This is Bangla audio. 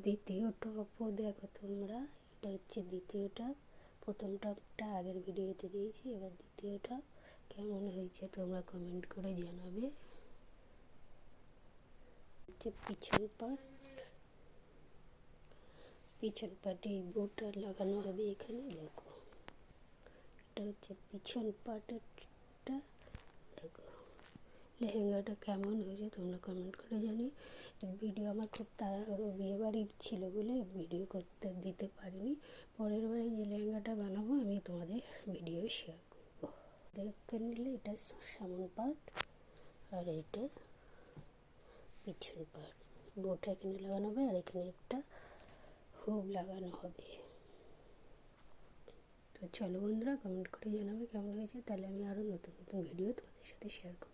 দ্বিতীয় টপও দেখো তোমরা, এটা হচ্ছে দ্বিতীয় টপ। প্রথম টপটা আগের ভিডিওতে দিয়েছি, এবার দ্বিতীয় টপ কেমন হয়েছে তোমরা কমেন্ট করে জানাবে। হচ্ছে পিছন পার্টে এই বোটা লাগানো হবে এখানে। দেখো এটা হচ্ছে পিছন পার্টেরটা। দেখো লেহেঙ্গাটা কেমন হয়েছে তোমরা কমেন্ট করে জানি। ভিডিও আমার খুব তাড়াহুড়ো, বিয়েবাড়ির ছিল বলে ভিডিও করতে দিতে পারিনি। পরের বারে যে লেহেঙ্গাটা বানাবো আমি তোমাদের ভিডিও শেয়ার করবো। দেখে নিলে এটা সামন পার্ট আর এটা পিছন পার্ট। বোটা এখানে লাগানো হবে আর এখানে একটা হুক লাগানো হবে। তো চলো বন্ধুরা, কমেন্ট করে জানাবে কেমন হয়েছে, তাহলে আমি আরও নতুন নতুন ভিডিও তোমাদের সাথে শেয়ার করব।